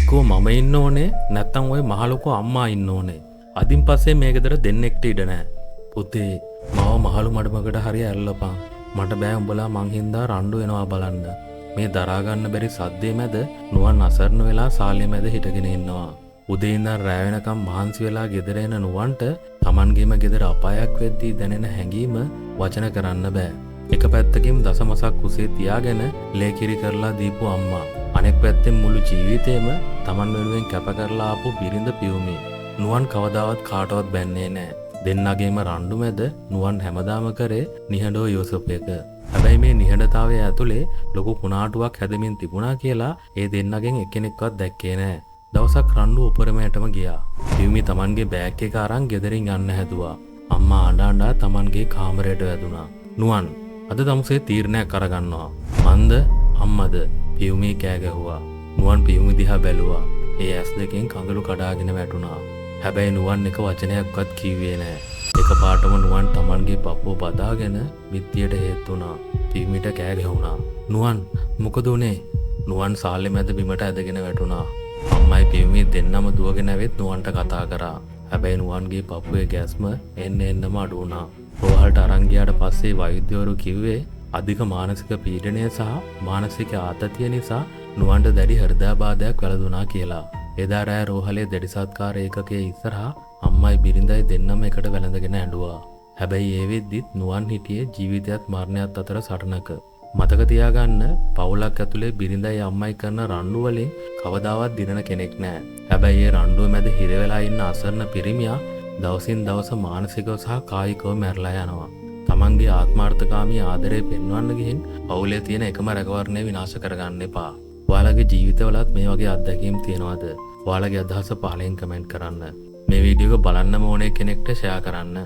එක්කෝ මම ඉන්න ඕනේ නැත්තම් ওই මහලොකෝ අම්මා ඉන්න ඕනේ. අදින් පස්සේ මේ ගෙදර දෙන්නෙක්ට ඉඩ නැහැ. පුතේ මාව මහලු මඩමකට හරිය ඇල්ලපන්. මට බෑ උඹලා මං හින්දා රණ්ඩු වෙනවා බලන්න. මේ දරා ගන්න බැරි සද්දේ මැද නුවන් අසරණ වෙලා සාලේ මැද හිටගෙන ඉන්නවා. උදේ ඉඳන් රැ වෙනකම් මහන්සි වෙලා ගෙදර එන නුවන්ට Tamanගේම ගෙදර අපායක් වෙද්දී දැනෙන හැඟීම වචන කරන්න බෑ. එක පැත්තකින් දසමසක් කුසේ තියාගෙන ලේකිරි කරලා දීපු අම්මා. අනෙක් පැත්තෙන් මුළු ජීවිතේම Taman වෙනුවෙන් කැප කරලා ආපු බිරිඳ පියුමි. නුවන් කවදාවත් කාටවත් බැන්නේ නැහැ. දෙන්නගේම රණ්ඩු මැද නුවන් හැමදාම කරේ නිහඬව යෝසප් එක. හැබැයි මේ නිහඬතාවය ඇතුලේ ලොකු කුණාටුවක් හැදෙමින් තිබුණා කියලා ඒ දෙන්නගෙන් එක්කෙනෙක්වත් දැක්කේ නැහැ. දවසක් රණ්ඩු උපරමයටම ගියා. පියුමි Tamanගේ බෑග් එක අරන් ගෙදරින් යන්න හැදුවා. අම්මා අඬ Tamanගේ කාමරයට වැදුනා. නුවන් අද දවසේ තීරණයක් අරගන්නවා. මන්ද අම්මද පියුමි කෑ ගැහුවා. නුවන් පියුමි දිහා බැලුවා. ඒ ඇස් දෙකෙන් කඳුළු කඩාගෙන වැටුණා. හැබැයි නුවන් එක වචනයක්වත් කිව්වේ නැහැ. එකපාරටම නුවන් Tamanගේ පපුව බදාගෙන බිත්තියට හේතු වුණා. පියුමිට කෑ ගැහුණා. නුවන් මොකද උනේ? නුවන් සාලේ මැද බිමට ඇදගෙන වැටුණා. අම්මයි පියුමි දෙන්නම දුවගෙන ඇවිත් නුවන්ට කතා කරා. හැබැයි නුවන්ගේ පපුවේ ගැස්ම එන්නම අඩු වුණා. රෝහලට අරන් ගියාට පස්සේ වෛද්‍යවරු කිව්වේ අධික මානසික පීඩනය සහ මානසික ආතතිය නිසා නුවන්ට දැඩි හෘදයාබාධයක් වැළඳුණා කියලා. එදා රෑ රෝහලේ දැඩි සත්කාර ඒකකයේ ඉස්සරහා අම්මයි බිරිඳයි දෙන්නම එකට වැළඳගෙන ඇඬුවා. හැබැයි ඒ වෙද්දිත් නුවන් හිටියේ ජීවිතයත් මරණයත් අතර සටනක. මතක තියාගන්න පවුලක් ඇතුලේ බිරිඳයි අම්මයි කරන රණ්ඩු වලින් කවදාවත් දිනන කෙනෙක් නැහැ. හැබැයි ඒ රණ්ඩුව මැද හිර වෙලා ඉන්න අසරණ පිරිමියා දවසින් දවස මානසිකව සහ කායිකව මැරලා යනවා. Tamanගේ ආත්මార్థකාමී ආදරේ පෙන්වන්න ගිහින් පවුලේ තියෙන එකම රැකවරණය විනාශ කරගන්න එපා. ඔයාලගේ ජීවිතවලත් මේ වගේ අත්දැකීම් තියෙනවද? ඔයාලගේ අදහස පහලින් කමෙන්ට් කරන්න. මේ වීඩියෝ එක බලන්නම ඕනේ කෙනෙක්ට ෂෙයා කරන්න.